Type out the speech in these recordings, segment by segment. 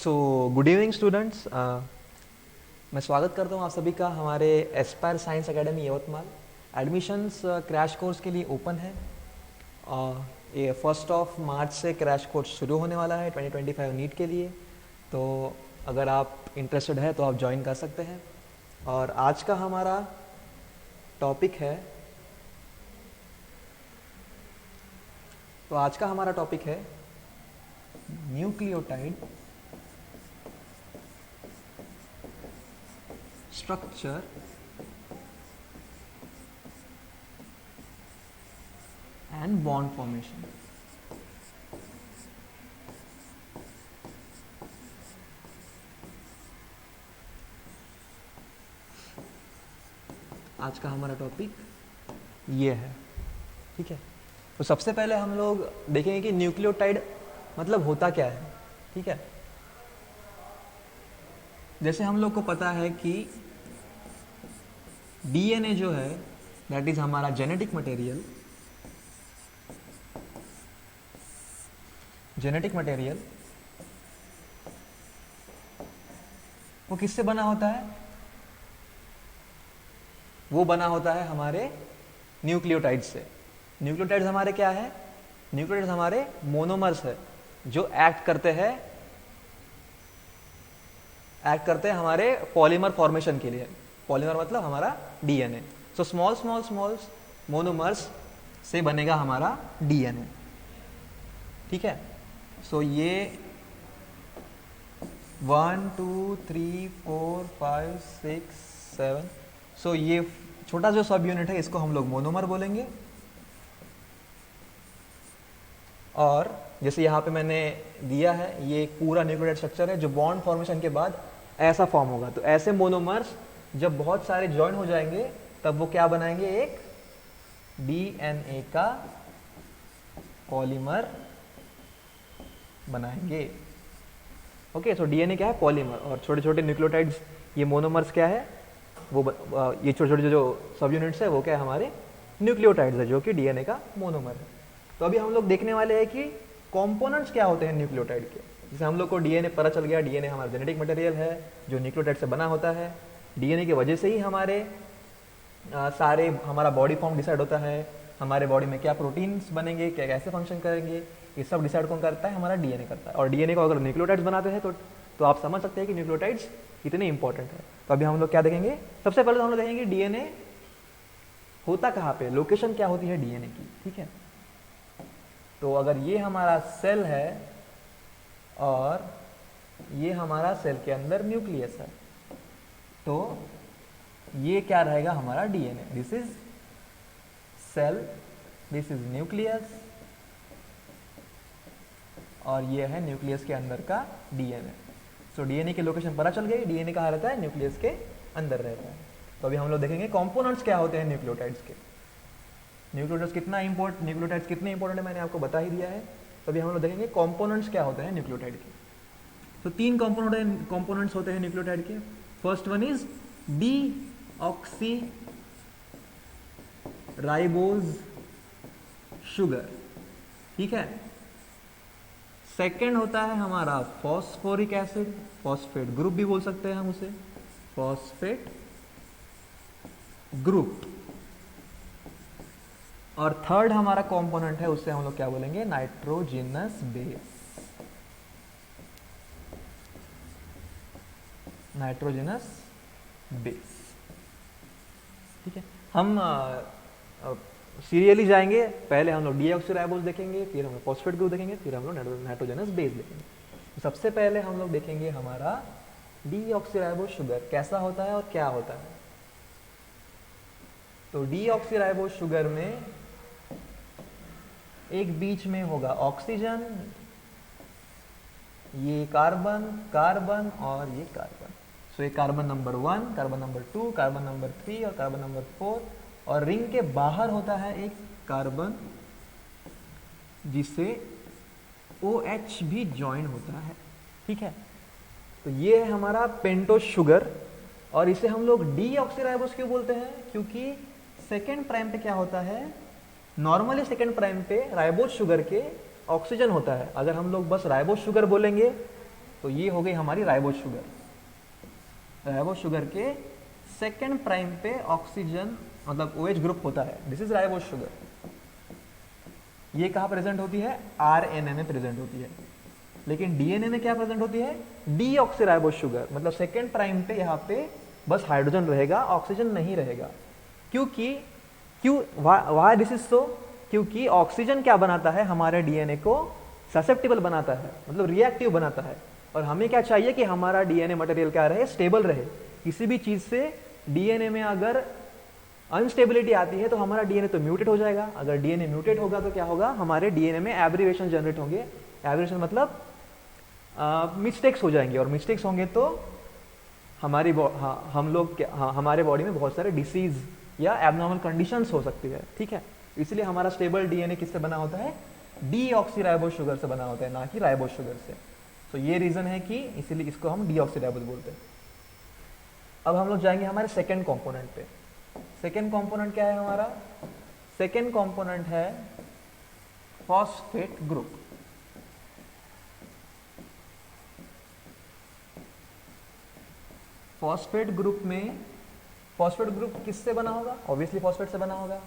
So good evening students. मैं स्वागत करता हूँ आप सभी का हमारे Aspire science academy Yavatmal. Admissions crash course के लिए ओपन है। ये 1 मार्च से क्रैश कोर्स शुरू होने वाला है 2025 नीट के लिए। तो अगर आप इंटरेस्टेड है तो आप ज्वाइन कर सकते हैं। और आज का हमारा टॉपिक है nucleotide structure and bond formation. आज का हमारा टॉपिक ये है, ठीक है। तो सबसे पहले हम लोग देखेंगे कि न्यूक्लियोटाइड मतलब होता क्या है, ठीक है। जैसे हम लोग को पता है कि डीएनए जो है दैट इज हमारा जेनेटिक मटेरियल। वो किससे बना होता है? वो बना होता है हमारे न्यूक्लियोटाइड से। न्यूक्लियोटाइड्स हमारे क्या है? न्यूक्लियोटाइड्स हमारे मोनोमर्स है जो एक्ट करते हैं हमारे पॉलीमर फॉर्मेशन के लिए। पॉलीमर मतलब हमारा डीएनए। सो स्मॉल मोनोमर्स से बनेगा हमारा डीएनए, ठीक है। सो ये 1 2 3 4 5 6 7, सो ये छोटा जो सब यूनिट है इसको हम लोग मोनोमर बोलेंगे। और जैसे यहाँ पे मैंने दिया है, ये एक पूरा न्यूक्लियोटाइड स्ट्रक्चर है जो बॉन्ड फॉर्मेशन के बाद ऐसा फॉर्म होगा। तो ऐसे मोनोमर्स जब बहुत सारे ज्वाइन हो जाएंगे तब वो क्या बनाएंगे? एक डीएनए का पॉलीमर बनाएंगे। ओके, सो डीएनए क्या है? पॉलीमर। और छोटे छोटे न्यूक्लियोटाइड्स, ये मोनोमर्स क्या है? ये छोटे छोटे जो सब यूनिट्स है वो क्या है? हमारे न्यूक्लियोटाइड्स है जो कि डीएनए का मोनोमर है। तो अभी हम लोग देखने वाले हैं कि कंपोनेंट्स क्या होते हैं न्यूक्लियोटाइड के। जैसे हम लोग को डीएनए पता चल गया, डीएनए हमारा जेनेटिक मटेरियल है जो न्यूक्लियोटाइड से बना होता है। डीएनए की वजह से ही हमारे सारे हमारा बॉडी फॉर्म डिसाइड होता है। हमारे बॉडी में क्या प्रोटीन्स बनेंगे, क्या कैसे फंक्शन करेंगे, ये सब डिसाइड कौन करता है? हमारा डीएनए करता है। और डीएनए को अगर न्यूक्लियोटाइड्स बनाते हैं तो आप समझ सकते हैं कि न्यूक्लियोटाइड्स कितने इंपॉर्टेंट है। तो अभी हम लोग क्या देखेंगे? सबसे पहले तो हम लोग देखेंगे डीएनए होता कहाँ पे, लोकेशन क्या होती है डीएनए की, ठीक है। तो अगर ये हमारा सेल है और ये हमारा सेल के अंदर न्यूक्लियस है, तो ये क्या रहेगा? हमारा DNA. This is cell, this is nucleus, और ये है न्यूक्लियस के अंदर का डीएनए। सो डीएनए की लोकेशन पता चल गई। डीएनए कहाँ रहता है? न्यूक्लियस के अंदर रहता है। तो अभी हम लोग देखेंगे कंपोनेंट्स क्या होते हैं न्यूक्लियोटाइड्स के। न्यूक्लियोटाइड्स कितने इंपॉर्टेंट है मैंने आपको बता ही दिया है। तो अभी हम लोग देखेंगे कंपोनेंट्स क्या होते हैं न्यूक्लियोटाइड के। तो 3 कंपोनेंट्स होते हैं न्यूक्लियोटाइड के। First one is deoxy ribose sugar, ठीक है। सेकेंड होता है हमारा फॉस्फोरिक एसिड, फॉस्फेट ग्रुप भी बोल सकते हैं हम उसे, फॉस्फेट ग्रुप। और थर्ड हमारा कंपोनेंट है, उससे हम लोग क्या बोलेंगे? Nitrogenous base. नाइट्रोजिनस बेस, ठीक है। हम सीरियली जाएंगे। पहले हम लोग डीऑक्सीराइबोज देखेंगे, फिर हम लोग फॉस्फेट ग्रुप देखेंगे, फिर हम लोग नाइट्रोजनस बेस देखेंगे। तो सबसे पहले हम लोग देखेंगे हमारा डीऑक्सीराइबोज शुगर कैसा होता है और क्या होता है। तो डीऑक्सीराइबोज शुगर में एक बीच में होगा ऑक्सीजन, ये कार्बन और ये कार्बन। सो ये carbon number 1, carbon number 2, carbon number 3 और कार्बन नंबर 4। और रिंग के बाहर होता है एक कार्बन जिससे OH भी ज्वाइन होता है, ठीक है। तो ये है हमारा पेंटोज शुगर। और इसे हम लोग डीऑक्सीराइबोज क्यों बोलते हैं? क्योंकि सेकेंड प्राइम पे क्या होता है? नॉर्मली सेकेंड प्राइम पे राइबोज शुगर के ऑक्सीजन होता है। अगर हम लोग बस राइबोज शुगर बोलेंगे तो ये हो गई हमारी राइबोज शुगर। राइबोज शुगर के सेकेंड प्राइम पे ऑक्सीजन मतलब OH ग्रुप होता है, दिस इज राइबोज शुगर। ये कहाँ प्रेजेंट होती है? RNA में प्रेजेंट होती है। लेकिन DNA में क्या प्रेजेंट होती है? डीऑक्सीराइबोज शुगर, मतलब सेकेंड प्राइम पे यहाँ पे बस हाइड्रोजन रहेगा, ऑक्सीजन नहीं रहेगा। क्योंकि वाई दिस इज सो? क्योंकि ऑक्सीजन क्या बनाता है? हमारे DNA को ससेप्टिबल बनाता है, मतलब रिएक्टिव बनाता है। और हमें क्या चाहिए कि हमारा DNA मटेरियल क्या रहे? स्टेबल रहे। किसी भी चीज से DNA में अगर अनस्टेबिलिटी आती है तो हमारा DNA तो म्यूटेट हो जाएगा। अगर DNA म्यूटेट होगा तो क्या होगा? हमारे DNA में एब्रिवेशन जनरेट होंगे। एब्रिवेशन मतलब मिस्टेक्स हो जाएंगे, और मिस्टेक्स होंगे तो हमारी हमारे बॉडी में बहुत सारे डिसीज या एबनॉर्मल कंडीशंस हो सकती है, ठीक है। इसलिए हमारा स्टेबल DNA किससे बना होता है? डीऑक्सीराइबोज शुगर से बना होता है, ना कि राइबोज शुगर से। तो ये रीजन है कि इसीलिए इसको हम डीऑक्सीराइबोज बोलते हैं। अब हम लोग जाएंगे हमारे सेकेंड कंपोनेंट पे। सेकेंड कंपोनेंट क्या है हमारा? सेकेंड कंपोनेंट है फॉस्फेट ग्रुप। फॉस्फेट ग्रुप में फॉस्फेट ग्रुप किससे बना होगा? ऑब्वियसली फॉस्फेट से बना होगा।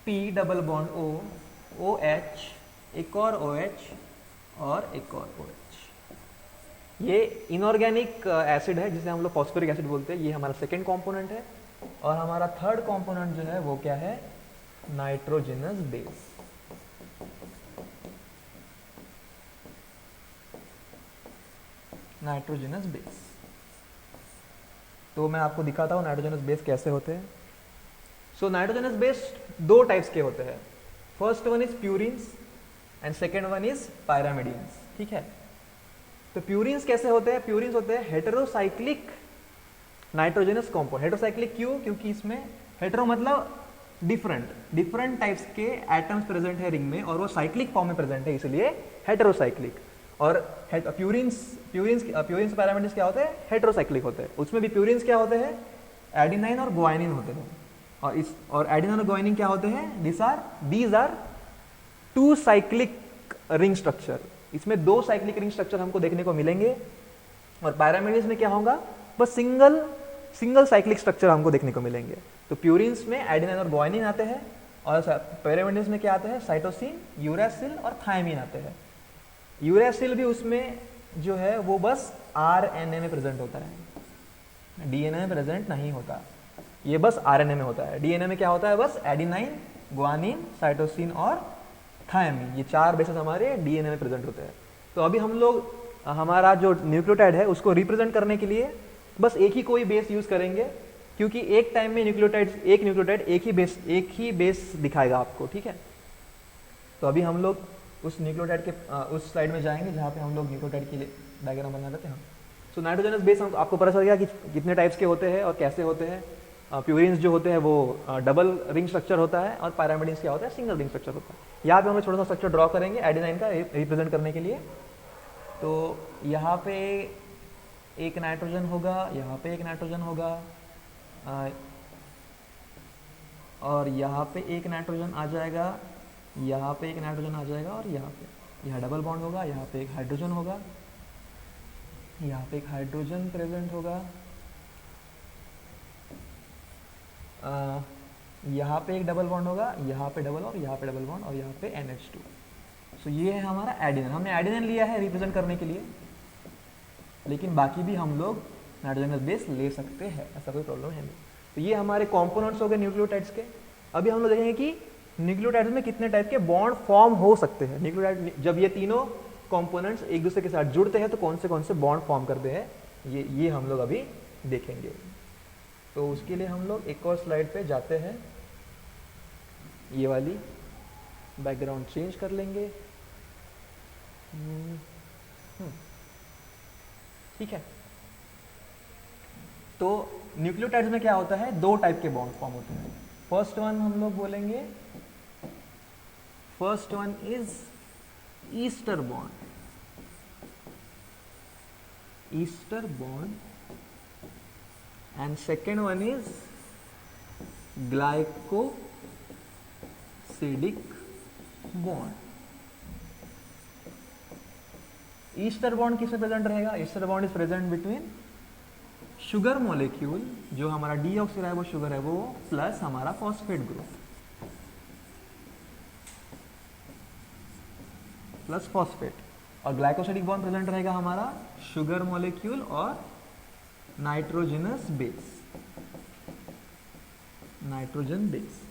P double bond O, OH, एक और OH और एक और OH। ये इनऑर्गेनिक एसिड है जिसे हम लोग फॉस्फोरिक एसिड बोलते हैं। ये हमारा सेकेंड कंपोनेंट है। और हमारा थर्ड कंपोनेंट जो है वो क्या है? Nitrogenous base. Nitrogenous base. तो मैं आपको दिखाता हूं नाइट्रोजनस बेस कैसे होते हैं। सो नाइट्रोजनस बेस दो टाइप्स के होते हैं। First one is purines and second one is pyrimidines, ठीक है। तो प्यूरिन्स कैसे होते हैं? प्यूरिन्स होते हैं हेटेरोसाइक्लिक नाइट्रोजनस कंपाउंड। हेटेरोसाइक्लिक क्यों? क्योंकि इसमें हेटेरो मतलब डिफरेंट टाइप्स के एटम्स प्रेजेंट है रिंग में, और वो साइक्लिक फॉर्म में प्रेजेंट है, इसलिए हेटेरोसाइक्लिक। और प्यूरिन्स पैरामिडिन्स क्या होते हैं? हेटेरोसाइक्लिक होते हैं। उसमें भी प्यूरिन्स क्या होते हैं? एडिनाइन और ग्वाइनिन होते हैं। और एडिनाइन और ग्वाइनिन क्या होते हैं? These are two cyclic ring structure. इसमें दो साइक्लिक रिंग स्ट्रक्चर हमको देखने को मिलेंगे। और पैरामिडिन्स में क्या होगा? बस सिंगल साइक्लिक स्ट्रक्चर हमको देखने को मिलेंगे। तो प्यूरिन्स में एडिनाइन और ग्वाइनिन आते हैं, और पैरामिडिन्स में क्या आते हैं? साइटोसिन, यूरासिल और थायमिन आते हैं। यूरासिल भी उसमें जो है वो बस RNA में प्रेजेंट होता है, DNA में प्रेजेंट नहीं होता। ये बस RNA में होता है। DNA में क्या होता है? बस एडिनाइन, ग्वानिन, साइटोसिन और थायमिन, ये चार बेसेस हमारे DNA में प्रेजेंट होते हैं। तो अभी हम लोग हमारा जो न्यूक्लियोटाइड है उसको रिप्रेजेंट करने के लिए बस एक ही कोई बेस यूज करेंगे, क्योंकि एक टाइम में एक न्यूक्लियोटाइड एक ही बेस दिखाएगा आपको, ठीक है। तो अभी हम लोग उस न्यूक्लियोटाइड के उस स्लाइड में जाएंगे जहाँ पे हम लोग न्यूक्लियोटाइड की डायग्राम बना लेते हैं। सो नाइट्रोजनस बेस आपको पता चल गया कि कितने टाइप्स के होते हैं और कैसे होते हैं। प्यूरिन्स जो होते हैं वो डबल रिंग स्ट्रक्चर होता है, और पैरामिडिन्स क्या होता है? सिंगल रिंग स्ट्रक्चर होता है। यहाँ पे हम थोड़ा सा स्ट्रक्चर ड्रॉ करेंगे एडिनाइन का रिप्रेजेंट करने के लिए। तो यहाँ पे एक नाइट्रोजन होगा, यहाँ पे एक नाइट्रोजन होगा, और यहाँ पे एक नाइट्रोजन आ जाएगा, यहाँ पे एक नाइट्रोजन आ जाएगा, और यहाँ डबल बॉन्ड होगा, यहाँ पे एक हाइड्रोजन होगा, यहाँ पे एक हाइड्रोजन प्रेजेंट होगा, यहाँ पे एक डबल बॉन्ड होगा, यहाँ पे डबल और यहाँ पे डबल बॉन्ड, और यहाँ पे NH2। सो ये है हमारा एडिनाइन। हमने एडिनाइन लिया है रिप्रेजेंट करने के लिए, लेकिन बाकी भी हम लोग नाइट्रोजनस बेस ले सकते हैं, ऐसा कोई प्रॉब्लम है नहीं। तो ये हमारे कंपोनेंट्स हो गए न्यूक्लियोटाइड्स के। अभी हम लोग देखेंगे कि न्यूक्लियोटाइड्स में कितने टाइप के बॉन्ड फॉर्म हो सकते हैं। न्यूक्लियोटाइड जब ये तीनों कंपोनेंट्स एक दूसरे के साथ जुड़ते हैं तो कौन से बॉन्ड फॉर्म करते हैं, ये हम लोग अभी देखेंगे। तो उसके लिए हम लोग एक और स्लाइड पे जाते हैं। ये वाली बैकग्राउंड चेंज कर लेंगे, ठीक है। तो न्यूक्लियोटाइड्स में क्या होता है? दो टाइप के बॉन्ड फॉर्म होते हैं। फर्स्ट वन हम लोग बोलेंगे, first one is ester bond, and second one is glycosidic bond. Ester bond किसमें प्रेजेंट रहेगा? Ester bond is present between sugar molecule, जो हमारा डीऑक्सीराइबो शुगर है वो, प्लस हमारा फॉस्फेट ग्रुप, प्लस फॉस्फेट। और ग्लाइकोसिडिक बॉन्ड प्रेजेंट रहेगा हमारा शुगर मॉलिक्यूल और nitrogenous base, nitrogen base.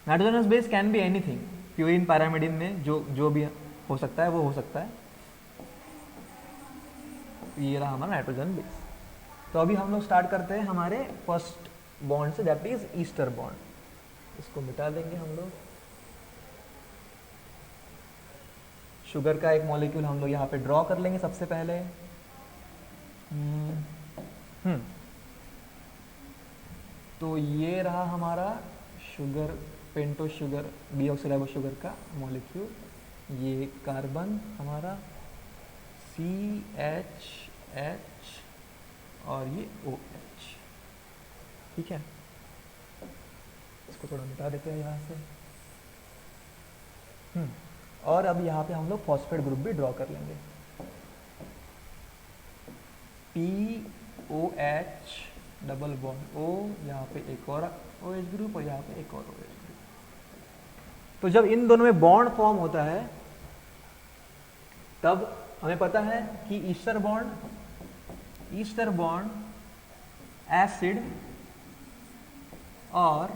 Nitrogenous base can be anything, purine pyrimidine में जो भी हो सकता है वो हो सकता है। ये रहा हमारा नाइट्रोजन बेस। तो अभी हम लोग स्टार्ट करते हैं हमारे फर्स्ट बॉन्ड से, दैट इज ईस्टर बॉन्ड। इसको मिटा देंगे हम लोग। शुगर का एक मॉलिक्यूल हम लोग यहाँ पे ड्रॉ कर लेंगे सबसे पहले। तो ये रहा हमारा शुगर, पेंटो शुगर, डीऑक्सीराइबो शुगर का मॉलिक्यूल। ये कार्बन हमारा CH और ये OH, ठीक है। इसको थोड़ा मिटा देते हैं यहाँ से। और अब यहाँ पे हम लोग फॉस्फेट ग्रुप भी ड्रॉ कर लेंगे। POH डबल बॉन्ड O, यहाँ पे एक और OH ग्रुप और यहाँ पे एक और OH ग्रुप। तो जब इन दोनों में बॉन्ड फॉर्म होता है तब हमें पता है कि ईस्टर बॉन्ड एसिड और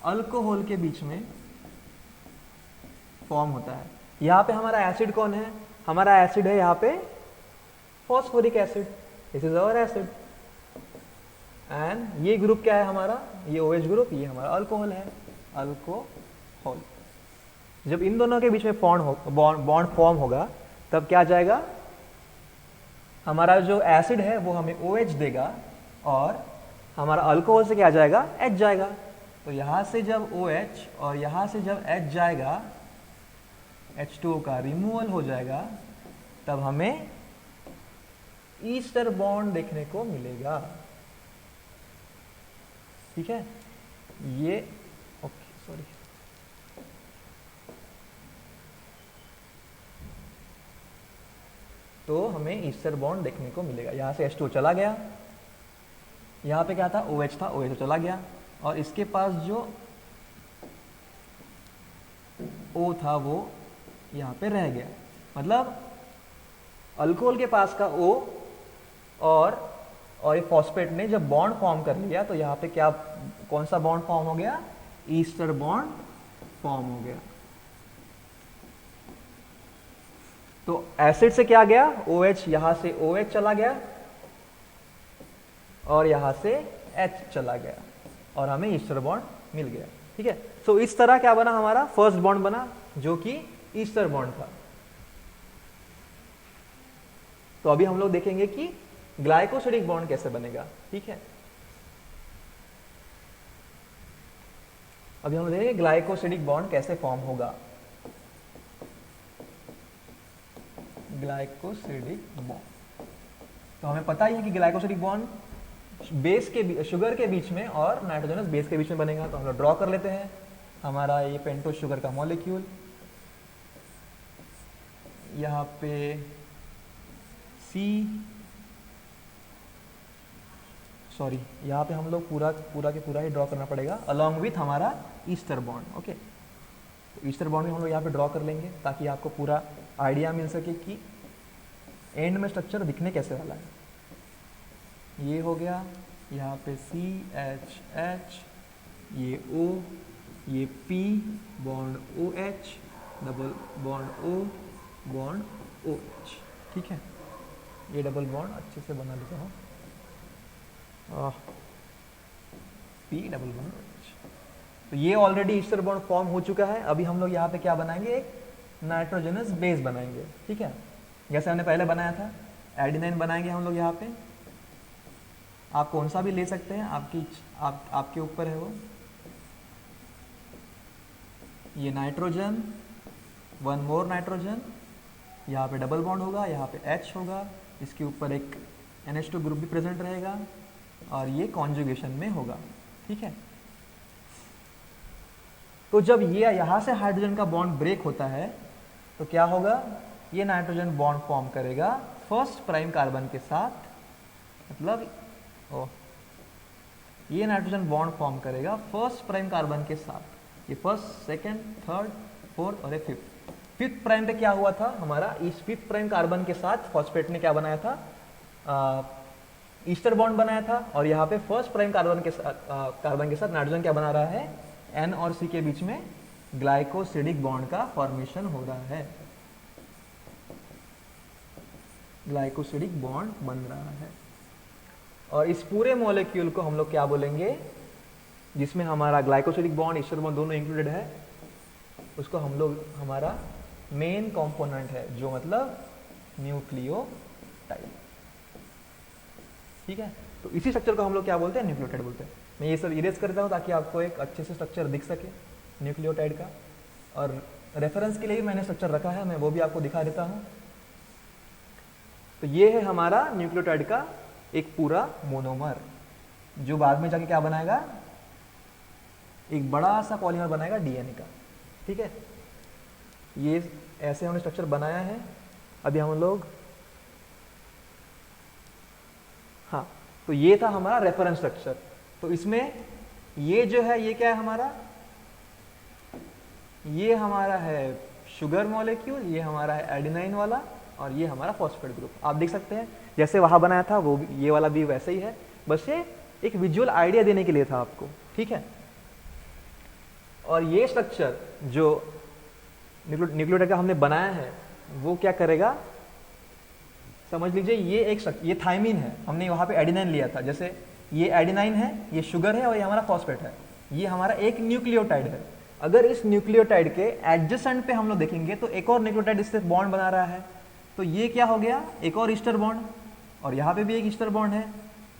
अल्कोहल के बीच में फॉर्म होता है। यहां पे हमारा एसिड कौन है? हमारा एसिड है यहाँ पे phosphoric acid, this is our acid. And ये ग्रुप क्या है हमारा? ये OH ग्रुप, ये हमारा अल्कोहल है, अल्कोहल। जब इन दोनों के बीच में बॉन्ड फॉर्म होगा तब क्या जाएगा? हमारा जो एसिड है वो हमें OH देगा और हमारा अल्कोहल से क्या जाएगा? H जाएगा। तो यहां से जब OH और यहां से जब H जाएगा, H2O का रिमूवल हो जाएगा, तब हमें ईस्टर बॉन्ड देखने को मिलेगा, ठीक है। ये ओके, सॉरी, तो हमें ईस्टर बॉन्ड देखने को मिलेगा। यहां से H2O चला गया, यहां पे क्या था? OH था, OH चला गया, और इसके पास जो O था वो यहां पे रह गया। मतलब अल्कोहल के पास का O और ये फॉस्फेट ने जब बॉन्ड फॉर्म कर लिया तो यहाँ पे क्या, कौन सा बॉन्ड फॉर्म हो गया? ईस्टर बॉन्ड फॉर्म हो गया। तो एसिड से क्या गया? OH, यहां से OH चला गया और यहां से H चला गया और हमें ईस्टर बॉन्ड मिल गया, ठीक है। सो इस तरह क्या बना? हमारा फर्स्ट बॉन्ड बना जो कि ईस्टर बॉन्ड था। तो अभी हम लोग देखेंगे कि ग्लाइकोसिडिक बॉन्ड कैसे बनेगा, ठीक है। अभी हम लोग देखेंगे ग्लाइकोसिडिक बॉन्ड कैसे फॉर्म होगा। ग्लाइकोसिडिक बॉन्ड, तो हमें पता ही है कि ग्लाइकोसिडिक बॉन्ड बेस के, शुगर के बीच में और नाइट्रोजनस बेस के बीच में बनेगा। तो हम लोग ड्रॉ कर लेते हैं हमारा ये पेंटोस शुगर का मॉलिक्यूल। यहाँ पे यहाँ पे हम लोग पूरा के पूरा ही ड्रॉ करना पड़ेगा अलॉन्ग विथ हमारा ईस्टर बॉन्ड, ओके। तो ईस्टर बॉन्ड भी हम लोग यहाँ पे ड्रॉ कर लेंगे ताकि आपको पूरा आइडिया मिल सके कि एंड में स्ट्रक्चर दिखने कैसे वाला है। ये हो गया, यहाँ पे CH, ये O, ये P bond OH, double bond O, bond OH, ठीक है। ये डबल बॉन्ड अच्छे से बना लेता हूँ, P डबल बॉन्ड OH। तो ये ऑलरेडी ईस्टर बॉन्ड फॉर्म हो चुका है। अभी हम लोग यहाँ पे क्या बनाएंगे? एक नाइट्रोजनस बेस बनाएंगे, ठीक है, जैसे हमने पहले बनाया था। एडिनाइन बनाएंगे हम लोग यहाँ पे। आप कौन सा भी ले सकते हैं, आपके ऊपर है वो। ये नाइट्रोजन, वन मोर नाइट्रोजन, यहाँ पे डबल बॉन्ड होगा, यहाँ पे H होगा, इसके ऊपर एक NH2 ग्रुप भी प्रेजेंट रहेगा और ये कॉन्जुगेशन में होगा, ठीक है। तो जब ये यहाँ से हाइड्रोजन का बॉन्ड ब्रेक होता है तो क्या होगा? ये नाइट्रोजन बॉन्ड फॉर्म करेगा फर्स्ट प्राइम कार्बन के साथ, मतलब ये नाइट्रोजन बॉन्ड फॉर्म करेगा फर्स्ट प्राइम कार्बन के साथ, ये फर्स्ट, सेकंड, थर्ड, फोर्थ और फिफ्थ। फिफ्थ प्राइम पे क्या हुआ था हमारा, इस फिफ्थ प्राइम कार्बन के साथ फॉस्फेट ने क्या बनाया था, ईस्टर बॉन्ड बनाया था, और यहाँ पे फर्स्ट प्राइम कार्बन के साथ नाइट्रोजन क्या बना रहा है, N और C के बीच में ग्लाइकोसिडिक बॉन्ड का फॉर्मेशन हो रहा है, ग्लाइकोसिडिक बॉन्ड बन रहा है। और इस पूरे मॉलिक्यूल को हम लोग क्या बोलेंगे, जिसमें हमारा ग्लाइकोसिडिक बॉन्ड, ईस्टर बॉन्ड दोनों इंक्लूडेड है, उसको हम लोग हमारा मेन कंपोनेंट है, जो मतलब न्यूक्लियोटाइड। ठीक है, तो इसी स्ट्रक्चर को हम लोग क्या बोलते हैं, न्यूक्लियोटाइड बोलते हैं। मैं ये सब इरेज करता हूँ ताकि आपको एक अच्छे से स्ट्रक्चर दिख सके न्यूक्लियोटाइड का, और रेफरेंस के लिए भी मैंने स्ट्रक्चर रखा है, मैं वो भी आपको दिखा देता हूँ। तो ये है हमारा न्यूक्लियोटाइड का एक पूरा मोनोमर, जो बाद में जाके क्या बनाएगा, एक बड़ा सा पॉलीमर बनाएगा डीएनए का। ठीक है, ये ऐसे हमने स्ट्रक्चर बनाया है। अभी हम लोग, हाँ, तो ये था हमारा रेफरेंस स्ट्रक्चर। तो इसमें ये जो है, ये क्या है हमारा, ये हमारा है शुगर मॉलिक्यूल, ये हमारा है एडेनाइन वाला, और ये हमारा फॉस्फेट ग्रुप। आप देख सकते हैं जैसे वहां बनाया था वो ये वाला भी वैसे ही है, बस ये एक विजुअल आइडिया देने के लिए था आपको। ठीक है, और ये स्ट्रक्चर जो न्यूक्लियोटाइड का हमने बनाया है वो क्या करेगा, समझ लीजिए ये थायमीन है, हमने वहां पे एडेनाइन लिया था, जैसे ये एडेनाइन है, ये शुगर है, और ये हमारा फॉस्फेट है, ये हमारा एक न्यूक्लियोटाइड है। अगर इस न्यूक्लियोटाइड के एडजेसेंट पे हम लोग देखेंगे तो एक और न्यूक्लियोटाइड इससे बॉन्ड बना रहा है, तो ये क्या हो गया, एक और ईस्टर बॉन्ड, और यहाँ पे भी एक ईस्टर बॉन्ड है,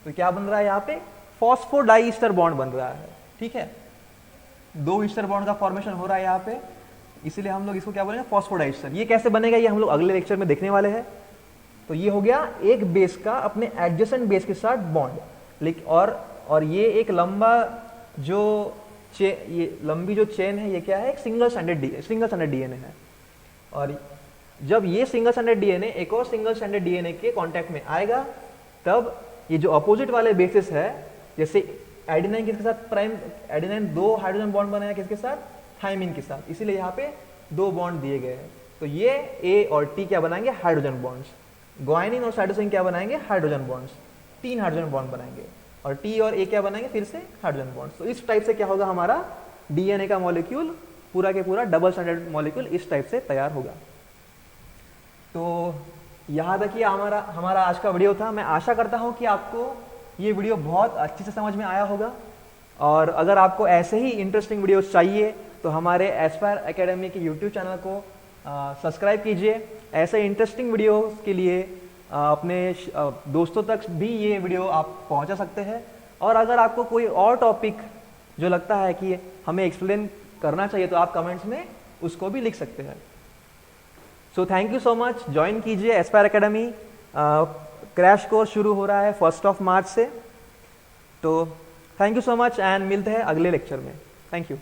तो क्या बन रहा है, यहाँ पे फॉस्फोडाई ईस्टर बॉन्ड बन रहा है। ठीक है, दो ईस्टर बॉन्ड का फॉर्मेशन हो रहा है यहाँ पे, इसीलिए हम लोग इसको क्या बोलेंगे, फॉस्फोडाई ईस्टर। ये कैसे बनेगा ये हम लोग अगले लेक्चर में देखने वाले हैं। तो ये हो गया एक बेस का अपने एडजेसेंट बेस के साथ बॉन्ड, लेकिन और ये एक लंबा जो ये लंबी जो चेन है, ये क्या है, एक सिंगल स्टैंडर्ड डीएनए है। और जब ये सिंगल स्टैंडर्ड डीएनए एक और सिंगल स्टैंडर्ड डीएनए के कांटेक्ट में आएगा, तब ये जो अपोजिट वाले बेसिस है, जैसे एडेनाइन किसके साथ प्राइम, एडेनाइन दो हाइड्रोजन बॉन्ड बनाया किसके साथ, थायमीन के साथ, इसीलिए यहाँ पे दो बॉन्ड दिए गए हैं। तो ये ए और टी क्या बनाएंगे, हाइड्रोजन बॉन्ड्स। ग्वानिन और साइटोसिन क्या बनाएंगे, हाइड्रोजन बॉन्ड्स, 3 हाइड्रोजन बॉन्ड बनाएंगे। और टी और ए क्या बनाएंगे, फिर से हाइड्रोजन बॉन्ड्स। तो इस टाइप से क्या होगा, हमारा डीएनए का मॉलिक्यूल पूरा के पूरा डबल स्टैंडर्ड मॉलिक्यूल इस टाइप से तैयार होगा। तो यहाँ तक ये हमारा आज का वीडियो था। मैं आशा करता हूँ कि आपको ये वीडियो बहुत अच्छे से समझ में आया होगा, और अगर आपको ऐसे ही इंटरेस्टिंग वीडियोस चाहिए तो हमारे एस्पायर एकेडमी के यूट्यूब चैनल को सब्सक्राइब कीजिए। ऐसे इंटरेस्टिंग वीडियोस के लिए अपने दोस्तों तक भी ये वीडियो आप पहुंचा सकते हैं। और अगर आपको कोई और टॉपिक जो लगता है कि हमें एक्सप्लेन करना चाहिए तो आप कमेंट्स में उसको भी लिख सकते हैं। So thank you so much, join कीजिए एस्पायर एकेडमी। क्रैश कोर्स शुरू हो रहा है 1 मार्च से। तो thank you so much and मिलते हैं अगले लेक्चर में। Thank you.